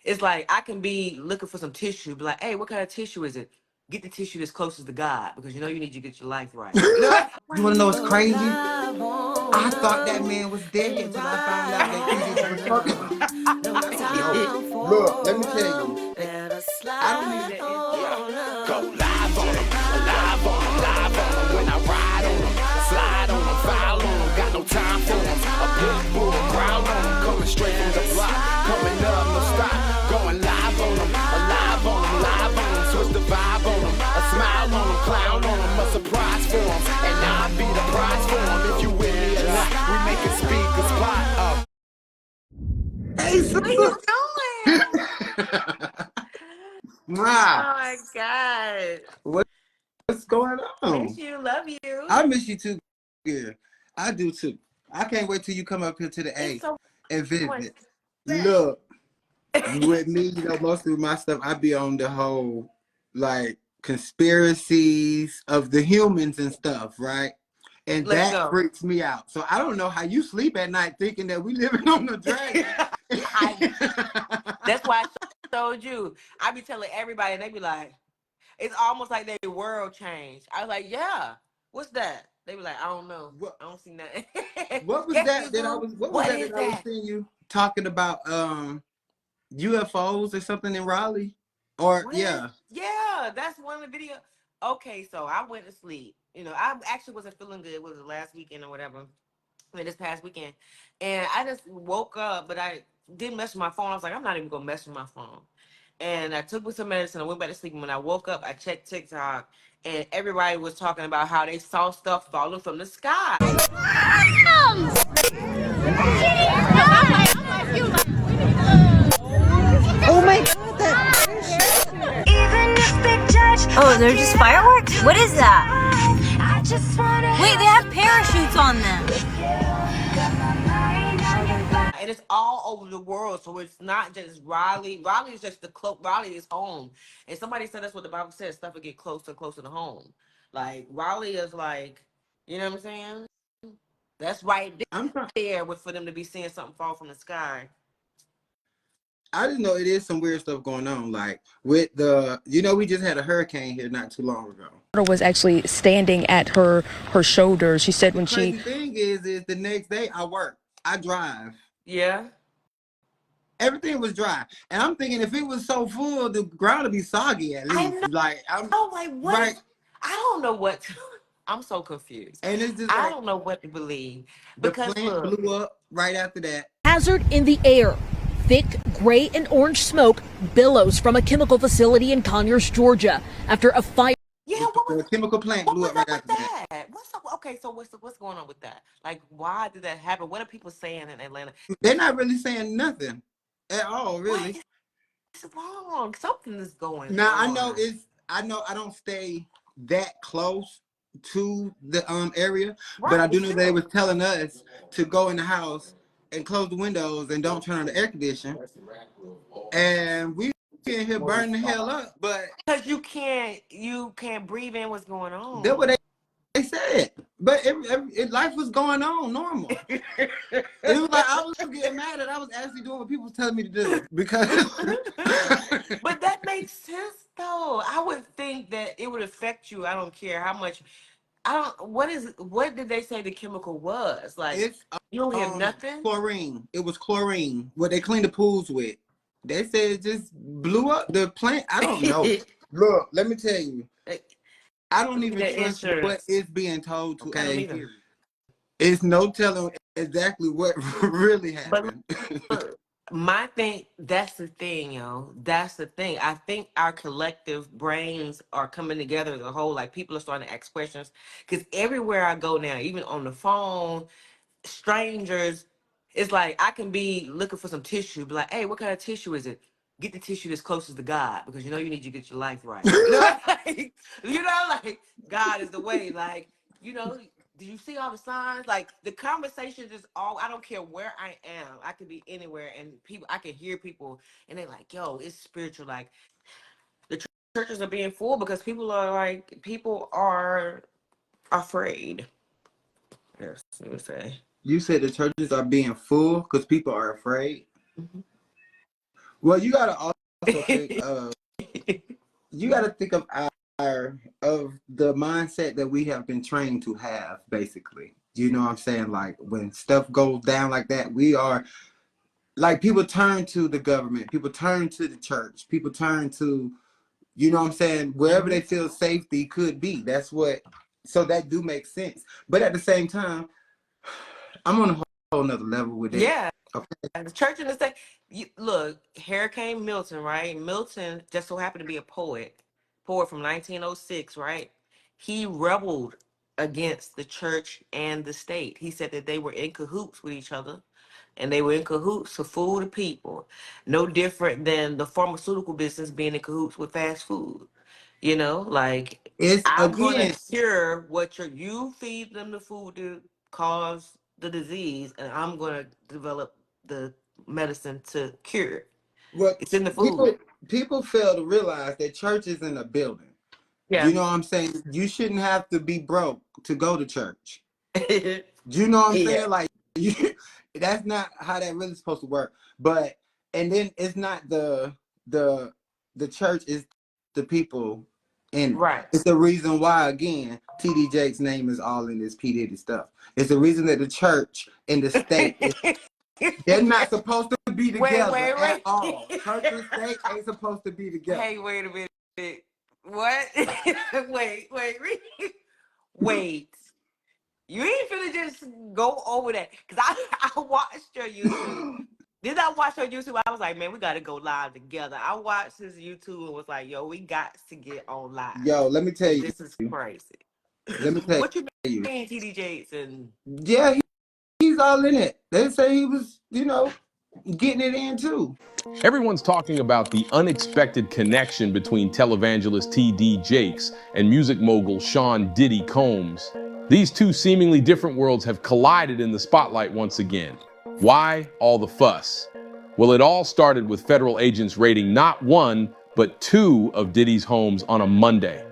It's like I can be looking for some tissue, be like, hey, what kind of tissue is it? Get the tissue that's closest to God because you know you need to get your life right. You know what? You wanna know what's crazy? I thought that man was dead until I found out that he just was talking about. No, look, let me tell you. I don't Look even. at that. Go live on them, live on them, live on them. When I ride on them, slide on them, foul on them. Got no time for them. A pit bull, growl on them. Coming straight from the block. Coming up, no stop. Going live on them, live on them, live on them. Switch the vibe on them. A smile on them, clown on them. A surprise for them. And I'll be the prize for them. If you with me or not, we make it speak a spot up. Hey, What are you doing? Oh Ma, my God. what's going on? Miss you, love you. I miss you too. Yeah, I do too. I can't wait till you come up here to the A It's so and much. visit. Look, with me, mostly with my stuff, I be on the whole like conspiracies of the humans and stuff, right? And Let's that go. freaks me out. So I don't know how you sleep at night thinking that we living on the dragon. That's why I told you. I be telling everybody, and they be like, it's almost like their world changed. I was like, yeah, what's that? They be like, I don't know. What, I don't see nothing. what was Yes, that you that I do. was? What was What that is that I was that? seeing you talking about? UFOs or something in Raleigh, or What? yeah. Yeah, that's one of the videos. Okay, so I went to sleep. You know, I actually wasn't feeling good. It was the last weekend or whatever. I mean, this past weekend. And I just woke up, but I didn't mess with my phone. I was like, I'm not even going to mess with my phone. And I took some medicine. I went back to sleep. And when I woke up, I checked TikTok. And everybody was talking about how they saw stuff falling from the sky. Oh my God. Oh, they're just fireworks? What is that? Wait, they have parachutes on them. And it's all over the world. So it's not just Raleigh. Raleigh is just Raleigh is home. And somebody said that's what the Bible says, stuff will get closer and closer to home. Like Raleigh is like, you know what I'm saying? That's right there for them to be seeing something fall from the sky. I just know it is some weird stuff going on. Like with we just had a hurricane here not too long ago. Was actually standing at her shoulder. She said when Crazy thing is the next day I work. I drive. Yeah. Everything was dry. And I'm thinking if it was so full, the ground would be soggy at least. I know. Like I'm Like what? Right. I don't know what to, I'm so confused. And it's just I don't know what to believe. Because the plant blew up right after that. Hazard in the air. Thick gray and orange smoke billows from a chemical facility in Conyers, Georgia, after a fire. Yeah, what was the chemical plant blew up right after that. Okay, so what's going on with that? Like, why did that happen? What are people saying in Atlanta? They're not really saying nothing at all, really. What's wrong? Something is going now, on. I know I don't stay that close to the area, right, but I do know they was telling us to go in the house and close the windows and don't turn on the air conditioner. And we in here burning the hell up, but because you can't breathe in what's going on. That's what they said. But life was going on normal. It was like I was getting mad that I was actually doing what people were telling me to do because. But that makes sense though. I would think that it would affect you. I don't care how much. What did they say the chemical was? Like it's, you don't have nothing? Chlorine. It was chlorine. What they clean the pools with. They said it just blew up the plant. I don't know. Look, let me tell you. I don't even trust what is being told to. Okay. It's no telling exactly what really happened. But my thing, that's the thing, yo. That's the thing. I think our collective brains are coming together as a whole. Like people are starting to ask questions. Because everywhere I go now, even on the phone, strangers, it's like I can be looking for some tissue, be like, hey, what kind of tissue is it? Get the tissue that's closest to God because you know you need to get your life right. Like God is the way. Like, do you see all the signs? Like the conversation is all, I don't care where I am. I could be anywhere and I can hear people and they're like, yo, it's spiritual. Like the churches are being full because people are afraid. Yes, let me say. You said the churches are being full because people are afraid. Mm-hmm. Well, you gotta also think you gotta think of of the mindset that we have been trained to have, basically. You know what I'm saying? Like when stuff goes down like that, we are like people turn to the government, people turn to the church, people turn to, you know what I'm saying, wherever they feel safety could be. That's what, so that do make sense. But at the same time, I'm on a whole nother level with it. Yeah. Okay. The church in the state. Look, Hurricane Milton, right? Milton just so happened to be a poet from 1906, right? He rebelled against the church and the state. He said that they were in cahoots with each other, and they were in cahoots to fool the people. No different than the pharmaceutical business being in cahoots with fast food. You know, like It's I'm gonna again cure what you feed them the food to cause the disease, and I'm gonna develop the medicine to cure it. what It's in the food. people fail to realize that church is in a building. Yeah. You know what I'm saying? You shouldn't have to be broke to go to church. You know what I'm saying? Like that's not how that really supposed to work. But and then it's not the church is the people in it. Right. It's the reason why again TD Jake's name is all in this P. Diddy stuff. It's the reason that the church and the state they're not supposed to be together at all. Church and state ain't supposed to be together. Hey, wait a minute. What? Wait. You ain't finna just go over that. Because I watched your YouTube. Did I watch your YouTube? I was like, man, we got to go live together. I watched his YouTube and was like, yo, we got to get on live. Yo, let me tell you. This is crazy. Let me tell what you mean, TD Jakes? And yeah, he's all in it. They say he was, you know, getting it in too. Everyone's talking about the unexpected connection between televangelist T.D. Jakes and music mogul Sean Diddy Combs. These two seemingly different worlds have collided in the spotlight once again. Why all the fuss? Well, it all started with federal agents raiding not one, but two of Diddy's homes on a Monday.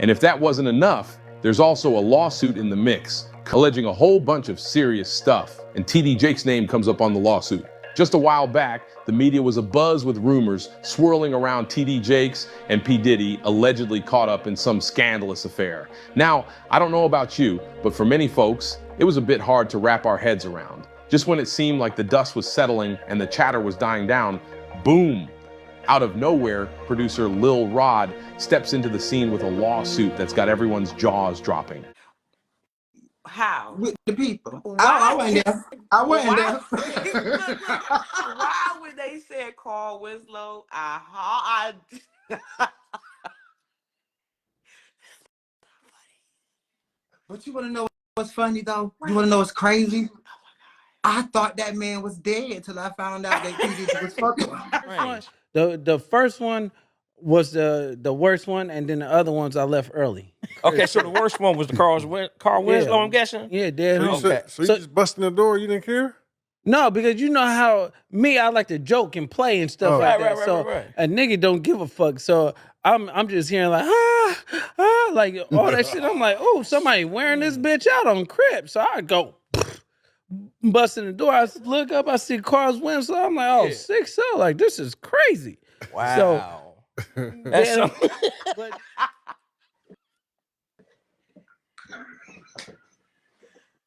And if that wasn't enough, there's also a lawsuit in the mix, alleging a whole bunch of serious stuff. And T.D. Jakes' name comes up on the lawsuit. Just a while back, the media was abuzz with rumors swirling around T.D. Jakes and P. Diddy allegedly caught up in some scandalous affair. Now, I don't know about you, but for many folks, it was a bit hard to wrap our heads around. Just when it seemed like the dust was settling and the chatter was dying down, boom! Out of nowhere, producer Lil Rod steps into the scene with a lawsuit that's got everyone's jaws dropping. How? With the people. I wasn't there. I wasn't there. Why would they say Carl Winslow? But you want to know what's funny though? You want to know what's crazy? I thought that man was dead until I found out that he was fucking. Right. The first one was the worst one, and then the other ones I left early. Okay, so the worst one was the Carl Winslow, I'm guessing? Yeah, dead home. So you just busting the door, you didn't care? No, because you know how I like to joke and play and stuff like that. Right. A nigga don't give a fuck. So I'm just hearing like like all that shit. I'm like, oh, somebody wearing this bitch out on Crip. So I go busting the door. I look up, I see Carl Winslow. I'm like, oh, 6-0. Like, this is crazy. Wow. So, That's something. but,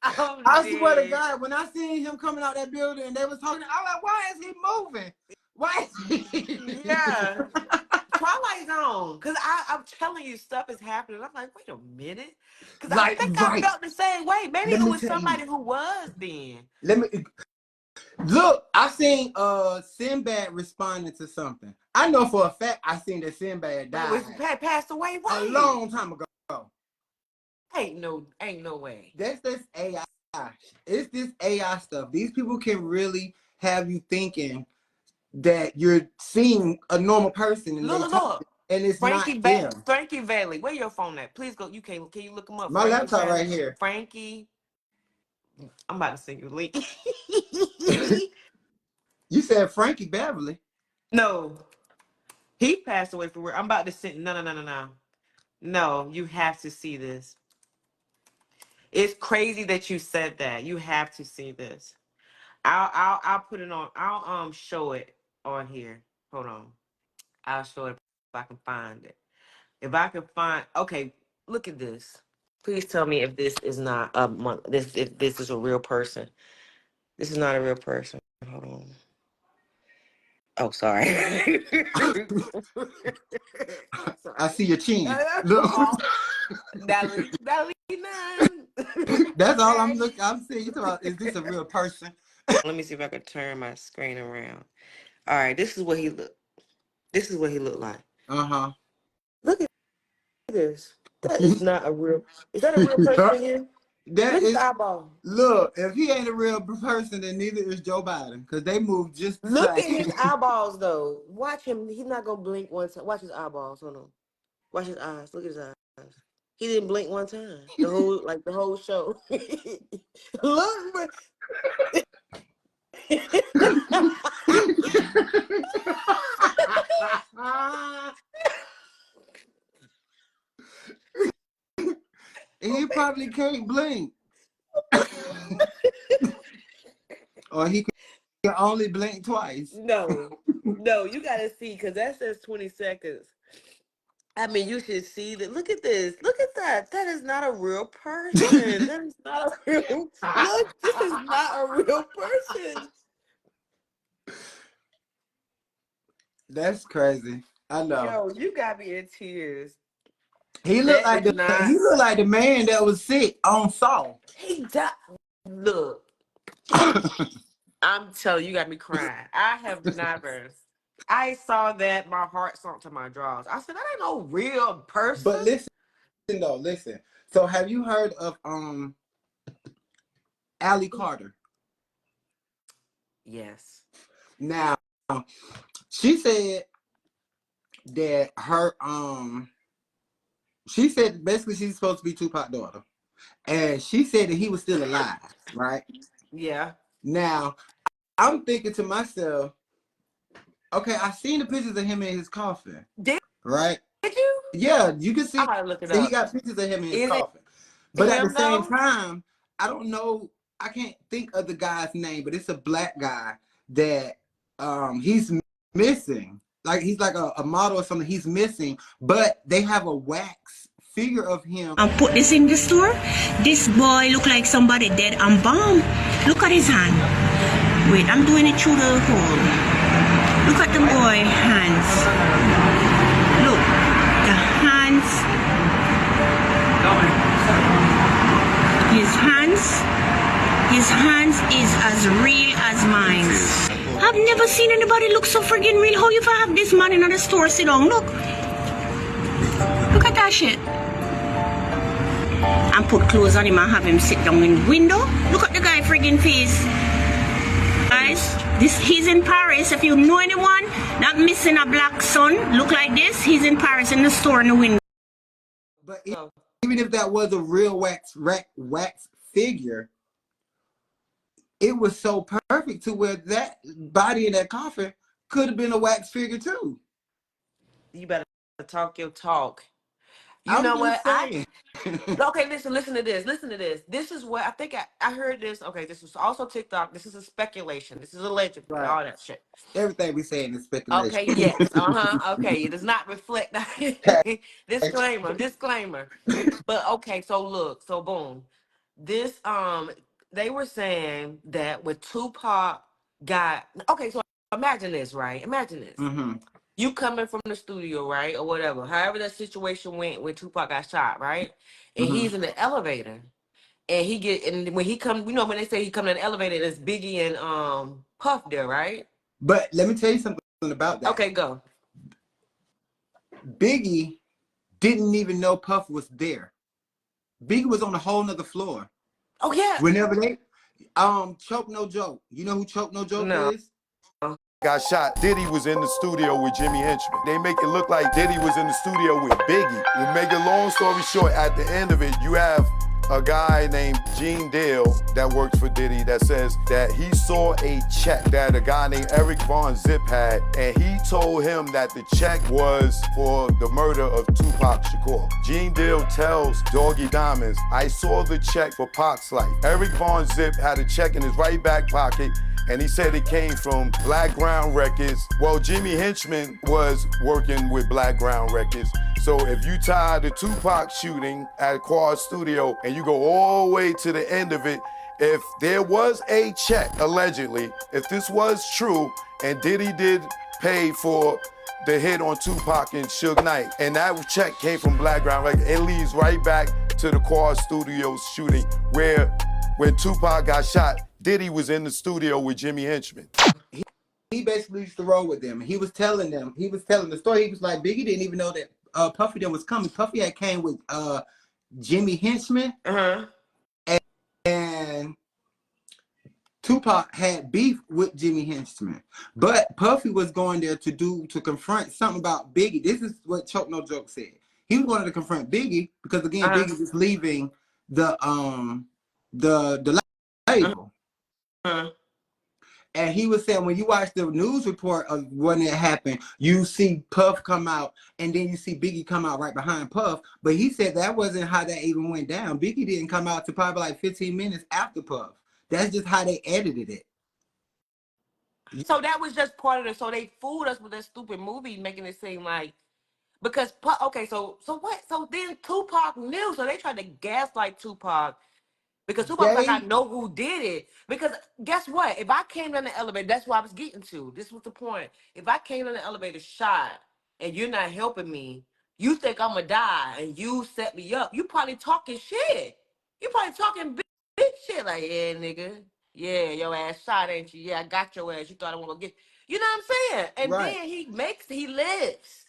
I swear to God, when I seen him coming out that building, they was talking. I'm like, why is he moving? Why is he? Yeah. Twilight Zone. Because I'm telling you, stuff is happening. I'm like, wait a minute. Because I think I felt the same way. Maybe it was somebody who was then. Let me look. I seen Sinbad responding to something. I know for a fact I seen that Sinbad died. Passed away. A long time ago. Ain't no way. That's this AI. It's this AI stuff. These people can really have you thinking that you're seeing a normal person and look. And it's Frankie not them. Frankie Valli. Where your phone at? Please go. Can you look him up? My laptop right here. Frankie. I'm about to send you a link. You said Frankie Beverly. No. He passed away from where I'm about to send. No. No, you have to see this. It's crazy that you said that. You have to see this. I'll put it on. I'll show it on here. Hold on. I'll show it if I can find it. If I can find, okay, look at this. Please tell me if this is not if this is a real person. This is not a real person. Hold on. Oh, sorry. I see your chin. Look. That's all I'm looking. I'm saying, you talking about, is this a real person? Let me see if I can turn my screen around. All right, this is what he looked. This is what he looked like. Uh-huh. Look at this. That is not a real. Is that a real person here? That look is. At the eyeball. Look, if he ain't a real person, then neither is Joe Biden, because they move just the Look same. at his eyeballs, though. Watch him. He's not gonna blink one time. Watch his eyeballs. Hold on. Watch his eyes. Look at his eyes. He didn't blink one time. The whole show. Look, but he probably can't blink. Or he can only blink twice. No, you gotta see, because that says 20 seconds. I mean, you should see that. Look at this. Look at that. That is not a real person. That is not a real. Look, this is not a real person. That's crazy. I know. Yo, you got me in tears. He looked like the man that was sick on Saw. He died. Look, I'm telling you, got me crying. I have never. I saw that, my heart sunk to my drawers. I said, that ain't no real person. But listen. So have you heard of Allie Carter? Yes. Now, she said that she said basically she's supposed to be Tupac's daughter. And she said that he was still alive, right? Yeah. Now, I'm thinking to myself, okay, I seen the pictures of him in his coffin. Right? Did you? Yeah, you can see. I gotta look it up. He got pictures of him in his coffin. But at the same time, I don't know, I can't think of the guy's name, but it's a black guy that he's missing. Like he's like a model or something, he's missing, but they have a wax figure of him. And put this in the store. This boy look like somebody dead and bomb. Look at his hand. Wait, I'm doing it through the hole. Look at the boy hands. Look, the hands. His hands is as real as mine. I've never seen anybody look so friggin' real. How you have this man in the store sit down? Look at that shit. And put clothes on him and have him sit down in the window. Look at the guy friggin' face. Guys, he's in Paris. If you know anyone not missing a black son look like this, he's in Paris in the store in the window. But even if that was a real wax figure, it was so perfect to where that body in that coffin could have been a wax figure too. You better talk your talk. You know what? Okay, listen to this. This is what I think I heard this. Okay, this was also TikTok. This is a speculation. This is alleged. Right. All that shit. Everything we saying is speculation. Okay, yes. Okay, it does not reflect. Disclaimer. But okay, so look, so boom. This they were saying that with Tupac got so imagine this, right? Imagine this. Mm-hmm. You coming from the studio, right? Or whatever. However that situation went when Tupac got shot, right? And he's in the elevator. And when he comes, you know, when they say he come in the elevator, it's Biggie and Puff there, right? But let me tell you something about that. Okay, go. Biggie didn't even know Puff was there. Biggie was on a whole nother floor. Oh yeah. Whenever they Choke No Joke. You know who Choke No Joke is? Got shot. Diddy was in the studio with Jimmy Henchman. They make it look like Diddy was in the studio with Biggie. To make a long story short, at the end of it, you have a guy named Gene Dale that works for Diddy that says that he saw a check that a guy named Eric Von Zip had, and he told him that the check was for the murder of Tupac Shakur. Gene Dale tells Doggy Diamonds, I saw the check for Pac's life. Eric Von Zip had a check in his right back pocket. And he said it came from Black Ground Records. Well, Jimmy Henchman was working with Black Ground Records. So if you tie the Tupac shooting at Quad Studio and you go all the way to the end of it, if there was a check, allegedly, if this was true, and Diddy did pay for the hit on Tupac and Suge Knight, and that check came from Black Ground Records, it leads right back to the Quad Studios shooting, where when Tupac got shot, Diddy was in the studio with Jimmy Henchman. He basically used to roll with them. He was telling the story. He was like, Biggie didn't even know that Puffy then was coming. Puffy had came with Jimmy Henchman. And Tupac had beef with Jimmy Henchman. But Puffy was going there to confront something about Biggie. This is what Choke No Joke said. He was wanting to confront Biggie because again, Biggie was leaving the label. And he was saying when you watch the news report of when it happened, you see Puff come out and then you see Biggie come out right behind Puff. But he said that wasn't how that even went down. Biggie didn't come out to probably like 15 minutes after Puff. That's just how they edited it. So that was just part of it. So they fooled us with that stupid movie, making it seem like because okay, so what? So then Tupac knew, so they tried to gaslight Tupac. Because Tupac's like, I know who did it. Because guess what? If I came down the elevator, that's what I was getting to. This was the point. If I came down the elevator shot and you're not helping me, you think I'm going to die and you set me up, you probably talking shit. You probably talking big shit like, yeah, nigga. Yeah, your ass shot, ain't you? Yeah, I got your ass. You thought I was going to get... You know what I'm saying? And then he lives.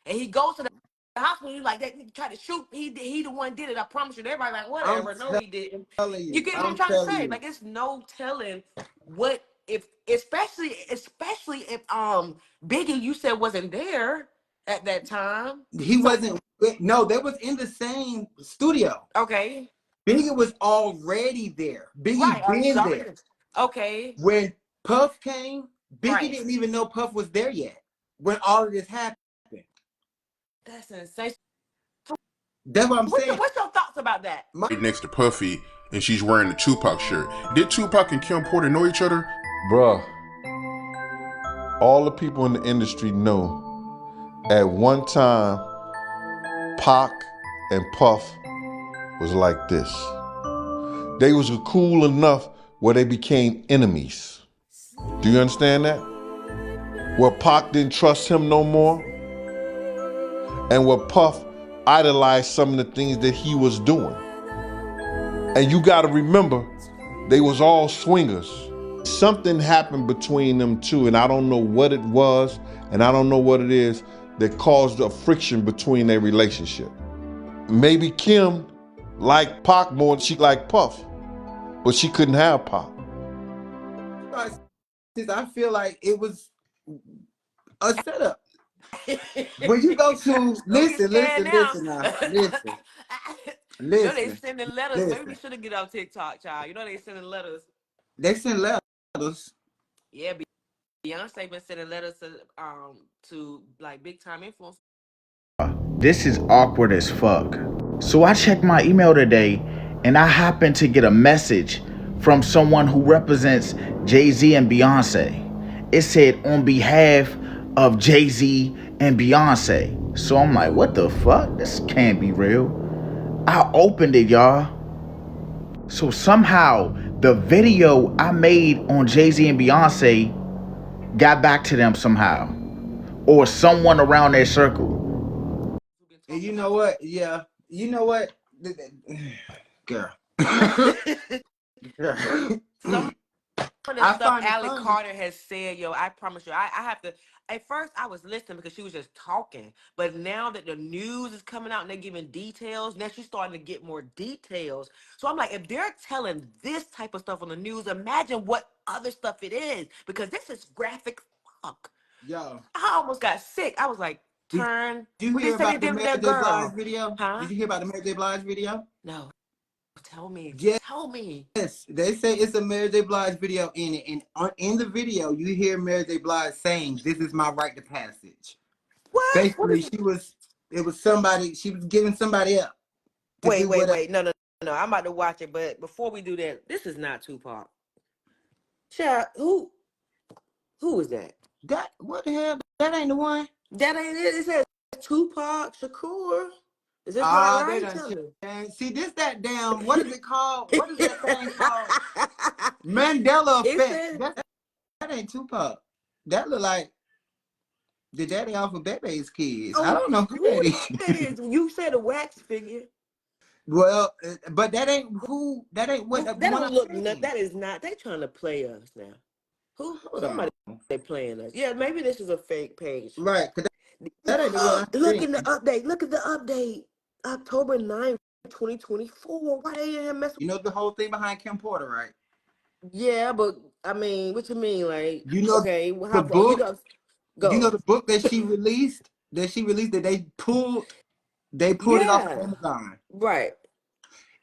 And he goes to the hospital, you like that. He tried to shoot. He the one did it. I promise you. Everybody like whatever. No, he didn't. You get what I'm trying to say? Like it's no telling what if, especially if Biggie you said wasn't there at that time. He wasn't. No, they was in the same studio. Okay. Biggie was already there. Biggie been there. Okay. When Puff came, Biggie didn't even know Puff was there yet. When all of this happened. That's insane. That's what I'm saying. What's your thoughts about that? Next to Puffy, and she's wearing the Tupac shirt. Did Tupac and Kim Porter know each other? Bruh, all the people in the industry know at one time, Pac and Puff was like this. They was cool enough where they became enemies. Do you understand that? Where Pac didn't trust him no more, and where Puff idolized some of the things that he was doing. And you gotta remember, they was all swingers. Something happened between them two, and I don't know what it was, and I don't know what it is that caused a friction between their relationship. Maybe Kim liked Pac more than she liked Puff, but she couldn't have Pac. I feel like it was a setup. When you go to listen now. You know they sending letters. Maybe we shouldn't get on TikTok, child. You know they sending letters. They send letters. Yeah, Beyonce been sending letters to like big time influencers. This is awkward as fuck. So I checked my email today and I happened to get a message from someone who represents Jay-Z and Beyonce. It said on behalf of Jay-Z and Beyonce. So I'm like, what the fuck? This can't be real. I opened it, y'all. So somehow the video I made on Jay-Z and Beyonce got back to them somehow. Or someone around their circle. And you know what? Yeah. You know what? Girl. Some of the stuff Allie Carter has said, yo, I promise you, I have to. At first, I was listening because she was just talking. But now that the news is coming out and they're giving details, now she's starting to get more details. So I'm like, if they're telling this type of stuff on the news, imagine what other stuff it is. Because this is graphic fuck. Yo. I almost got sick. I was like, turn. Did you hear about the Mary J. Blige video? Huh? Did you hear about the Mary J. Blige video? No. Tell me. Yes. Tell me. Yes. They say it's a Mary J. Blige video in it. And in the video, you hear Mary J. Blige saying, "This is my rite of passage." What? Basically, it was somebody, she was giving somebody up. Wait. No. I'm about to watch it. But before we do that, this is not Tupac. Child, who is that? That what the hell? That ain't the one. That ain't it. It says Tupac Shakur. Is this Ah, not they right? done. See, this that damn. What is it called? What is that thing called? Mandela effect. That ain't Tupac. That look like the daddy off of Bebe's Kids. I don't know who that is. You said a wax figure. Well, but that ain't who. That ain't what. That don't look. That is not. They trying to play us now. Somebody they playing us. Yeah, maybe this is a fake page. Right. That ain't the one. Look in the update. Look at the update. October 9th, 2024. Why they didn't mess? You know the whole thing behind Kim Porter, right? Yeah, but I mean, what you mean? Like, you know, okay, the book. Go. You know the book that she released. That they pulled. They pulled it off of Amazon. Right.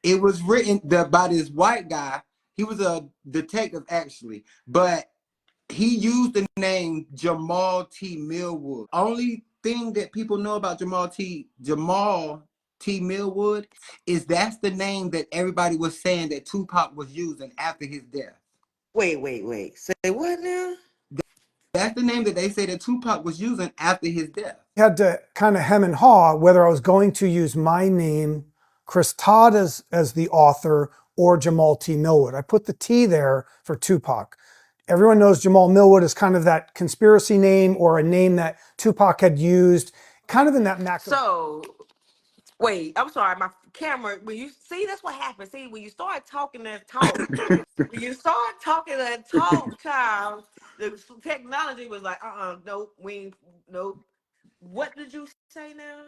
It was written by this white guy. He was a detective actually, but he used the name Jamal T. Millwood. Only thing that people know about Jamal T. Millwood is that's the name that everybody was saying that Tupac was using after his death. Wait. Say what now? That's the name that they say that Tupac was using after his death. Had to kind of hem and haw whether I was going to use my name, Chris Todd, as the author, or Jamal T. Millwood. I put the T there for Tupac. Everyone knows Jamal Millwood is kind of that conspiracy name or a name that Tupac had used, kind of in that macro. So, wait, I'm sorry, my camera, when you see, that's what happens. See, when you start talking that talk, child, the technology was like, nope, nope. What did you say now?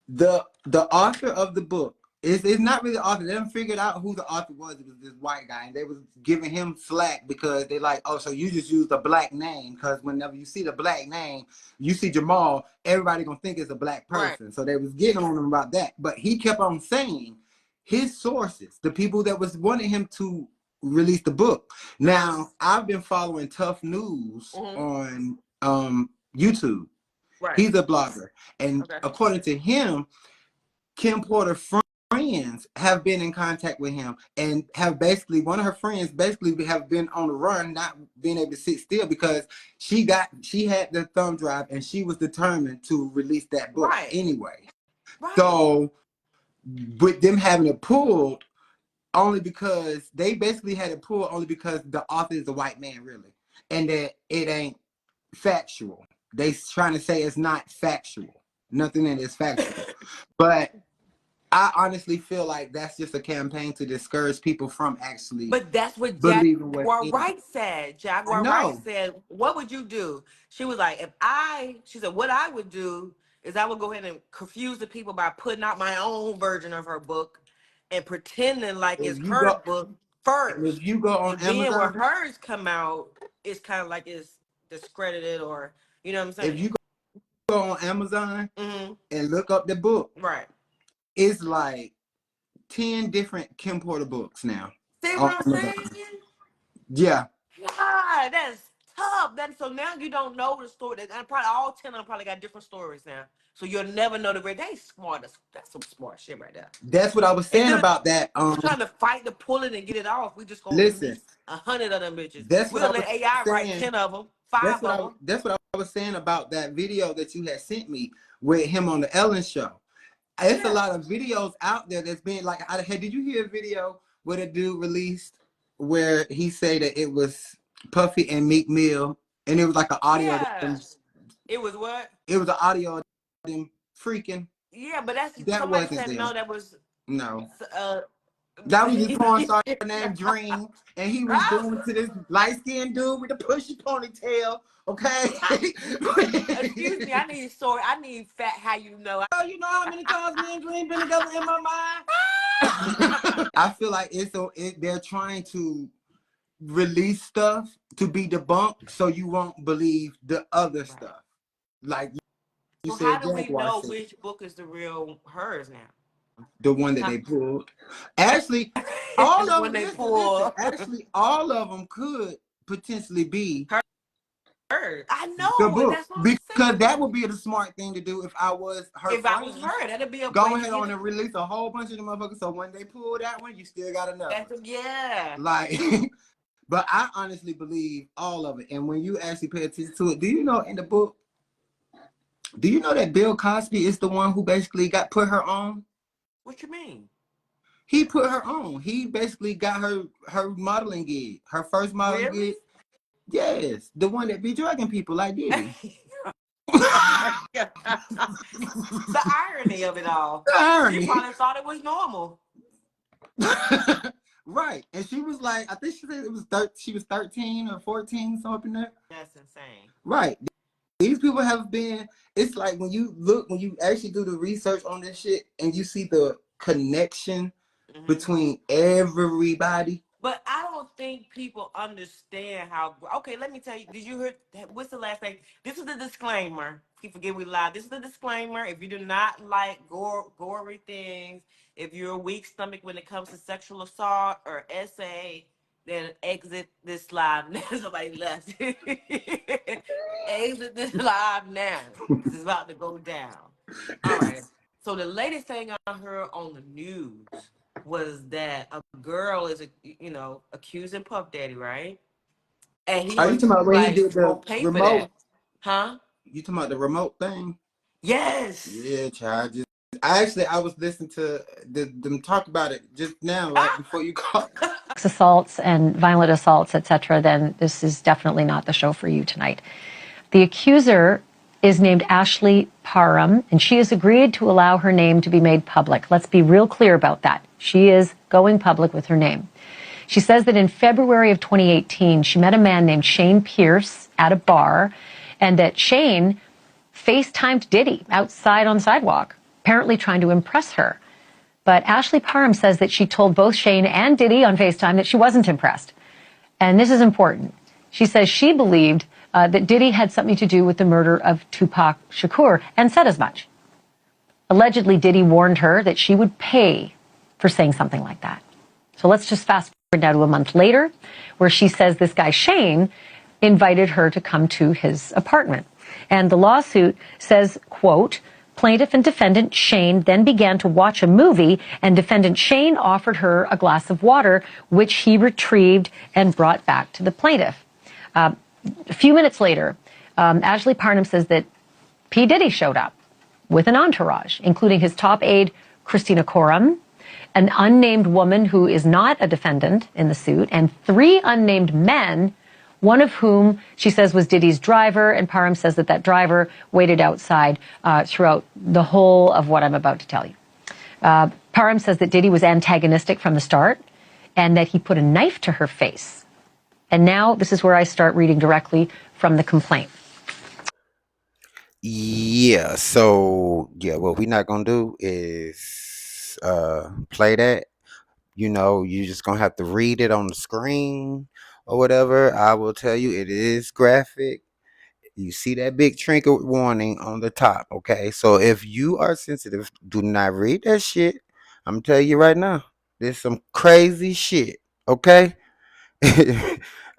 The author of the book, it's not really the author. They haven't figured out who the author was. It was this white guy, and they was giving him slack because they like, oh, so you just used a black name, because whenever you see the black name, you see Jamal, everybody gonna think it's a black person. Right. So they was getting on him about that. But he kept on saying his sources, the people that was wanting him to release the book. Now, I've been following Tough News on YouTube. Right. He's a blogger. And according to him, Kim Porter friends have been in contact with him and have basically, one of her friends basically have been on the run, not being able to sit still because she had the thumb drive and she was determined to release that book anyway. Right. So with them having it pulled only because they basically had it pulled only because the author is a white man really. And that it ain't factual. They trying to say it's not factual. Nothing in it is factual. But I honestly feel like that's just a campaign to discourage people from actually. But that's what Jaguar Wright said. Jaguar Wright said, what would you do? She was like, she said, what I would do is I would go ahead and confuse the people by putting out my own version of her book and pretending like it's her book first. If you go on Amazon, then when hers come out, it's kind of like it's discredited or, you know what I'm saying? If you go on Amazon and look up the book, right, it's like 10 different Kim Porter books now. See what I'm saying? Yeah. God, that's tough. So now you don't know the story. And probably all 10 of them probably got different stories now. So you'll never know the great. They smart. That's some smart shit right there. That's what I was saying about that. We're trying to fight to pull it and get it off. We just gonna listen. 100 of them bitches. We'll let AI write 10 of them. 5 of them. That's what I was saying about that video that you had sent me with him on the Ellen show. It's a lot of videos out there that's been like, did you hear a video where the dude released where he said that it was Puffy and Meek Mill and it was like an audio. Yeah. It was what? It was an audio of them freaking. Yeah, but that somebody said them. No, that was no. That was this porn star named Dream, and he was going to this light-skinned dude with the pushy ponytail. Okay. Excuse me, I need a story. I need fat. How you know? Oh, you know how many times me and Dream been together in my mind? I feel like they're trying to release stuff to be debunked, so you won't believe the other stuff. Like you said, how do we know which book is the real hers now? The one that they pulled. Actually, all of them. Actually, all of them could potentially be her. I know the book that's what because that would be the smart thing to do if I was her. If I was her, that'd be a go ahead on and release a whole bunch of them motherfuckers. So when they pull that one, you still gotta know. Yeah. Like, But I honestly believe all of it. And when you actually pay attention to it, do you know in the book, do you know that Bill Cosby is the one who basically got put her on? What you mean? He put her on. He basically got her modeling gig, her first modeling gig. Yes, the one that be drugging people like Diddy. The irony of it all. The irony. She probably thought it was normal. Right, and she was like, I think she said it was she was 13 or 14, something there. That's insane. Right. These people have been. It's like when you actually do the research on this shit, and you see the connection between everybody. But I don't think people understand how. Okay, let me tell you. Did you hear? What's the last thing? This is the disclaimer. Keep forget we lied. This is the disclaimer. If you do not like gory things, if you're a weak stomach when it comes to sexual assault or SA, then exit this live now. Somebody left. Exit this live now. This is about to go down. All right. So the latest thing I heard on the news was that a girl is, accusing Puff Daddy, right? And he Are you talking about when he did the remote? Huh? You talking about the remote thing? Yes. Yeah, child. I was listening to them talk about it just now, right before you called. Assaults and violent assaults, etc., then this is definitely not the show for you tonight. The accuser is named Ashley Parham, and she has agreed to allow her name to be made public. Let's be real clear about that. She is going public with her name. She says that in February of 2018, she met a man named Shane Pierce at a bar, and that Shane FaceTimed Diddy outside on the sidewalk, apparently trying to impress her. But Ashley Parham says that she told both Shane and Diddy on FaceTime that she wasn't impressed. And this is important. She says she believed that Diddy had something to do with the murder of Tupac Shakur and said as much. Allegedly, Diddy warned her that she would pay for saying something like that. So let's just fast forward now to a month later, where she says this guy Shane invited her to come to his apartment. And the lawsuit says, quote, plaintiff and defendant Shane then began to watch a movie, and defendant Shane offered her a glass of water, which he retrieved and brought back to the plaintiff. A few minutes later, Ashley Parham says that P. Diddy showed up with an entourage, including his top aide, Christina Coram, an unnamed woman who is not a defendant in the suit, and 3 unnamed men, one of whom she says was Diddy's driver, and Parham says that that driver waited outside throughout the whole of what I'm about to tell you. Parham says that Diddy was antagonistic from the start and that he put a knife to her face. And now this is where I start reading directly from the complaint. Yeah, so what we're not gonna do is play that. You're just gonna have to read it on the screen or whatever. I will tell you it is graphic. You see that big trinket warning on the top, okay? So if you are sensitive, do not read that shit. I'm gonna tell you right now, there's some crazy shit, okay?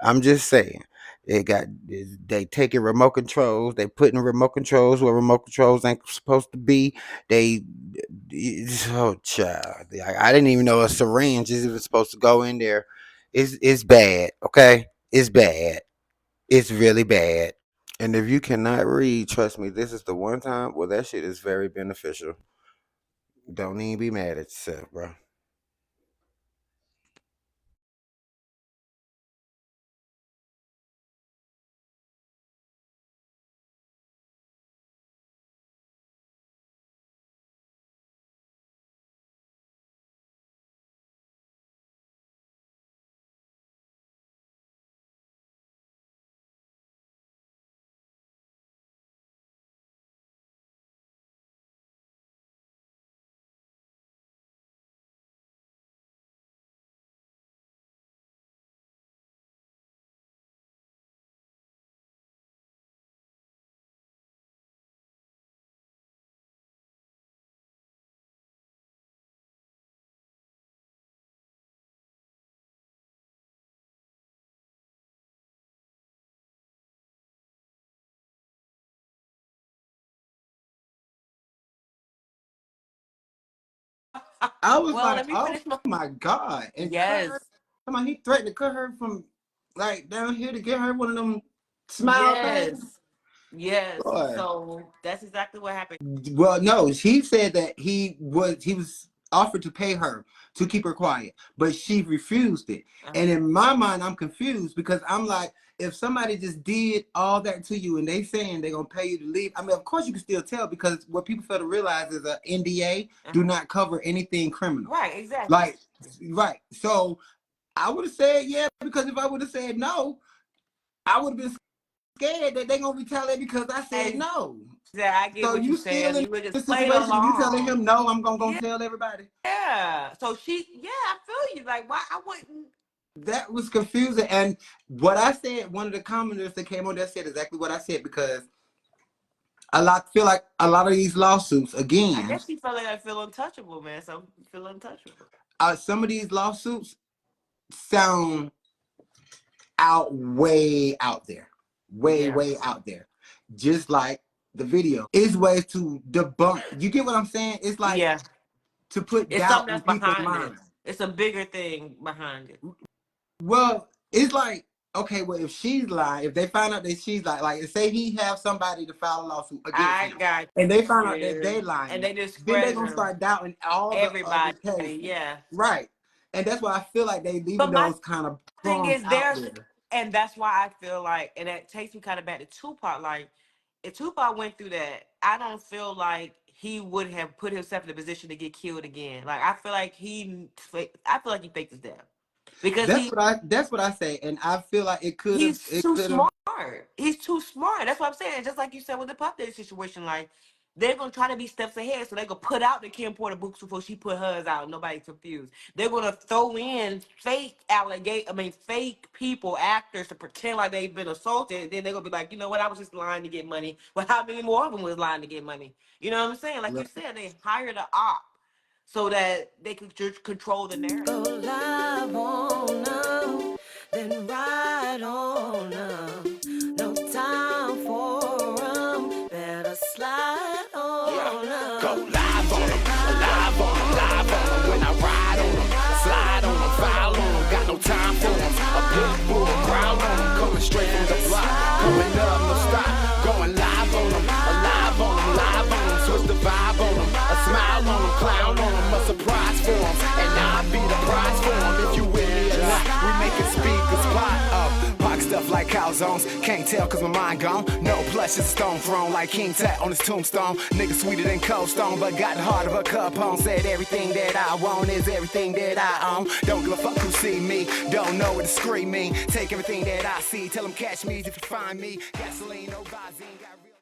I'm just saying. They taking remote controls, they putting remote controls where remote controls ain't supposed to be. Oh child, I didn't even know a syringe is even supposed to go in there. It's bad, okay? It's bad. It's really bad. And if you cannot read, trust me, this is the one time where that shit is very beneficial. Don't even be mad at yourself, bro. I was like, oh my God. And yes. he threatened to cut her from like down here to get her one of them smile things. Yes. Boy. So that's exactly what happened. Well, no, she said that he was offered to pay her to keep her quiet, but she refused it. And in my mind, I'm confused because I'm like, if somebody just did all that to you and they saying they're gonna pay you to leave, I mean, of course you can still tell, because what people fail to realize is a NDA do not cover anything criminal. Right, exactly. Like, right. So I would have said yeah, because if I would have said no, I would have been scared that they're gonna retaliate because I said no. Yeah, I get So what you you're still saying. in You would the just play situation, along. you telling him no, I'm gonna go tell everybody. Yeah. So I feel you. Like, why I wouldn't. That was confusing. And what I said, one of the commenters that came on there said exactly what I said, because feel like a lot of these lawsuits, again, I guess he felt like I feel untouchable, man. So I feel untouchable. Some of these lawsuits sound way out there. Way out there. Just like the video. Is ways to debunk. You get what I'm saying? It's like to put It's doubt something in that's people's behind it. minds. It's a bigger thing behind it. Well, it's like, okay, well, if she's lying, if they find out that she's like say he have somebody to file a lawsuit against him, and they find out that they lying, and they just then they're gonna start doubting all everybody. the other cases. Yeah, right. And that's why I feel like they leaving those kind of thing is out there. And that's why I feel like, and that takes me kind of back to Tupac. Like, if Tupac went through that, I don't feel like he would have put himself in a position to get killed again. Like, I feel like he faked his death. Because that's what I say, and I feel like it could have. He's too smart. He's too smart. That's what I'm saying. Just like you said with the Puff Daddy situation, like, they're gonna try to be steps ahead, so they're gonna put out the Kim Porter books before she put hers out. Nobody's confused. They're gonna throw in fake people, actors, to pretend like they've been assaulted. And then they're gonna be like, you know what? I was just lying to get money. Well, how many more of them was lying to get money? You know what I'm saying? Like you said, they hired an op so that they could just control the narrative. Go live on them, then ride on them. No time for them, better slide on them. Go live on them, live on them, live on them. When I ride on them, slide on them, file on them. Got no time for them. A pit bull, growl on them, coming straight from the block. Coming up, no stop, going live on them, live on them, live on them. Switch the vibe on them, a smile on them, clown on them, a surprise for them. And I'll be the prize for them if you with me or not. We make it speakers spot up. Pock stuff like calzones, can't tell cause my mind gone. No plush is stone thrown like King Tut on his tombstone. Nigga sweeter than Cold Stone, but got the heart of a Capone. Said everything that I want is everything that I own. Don't give a fuck who see me, don't know what the scream mean. Take everything that I see, tell them catch me if you find me. Gasoline, no Visine, got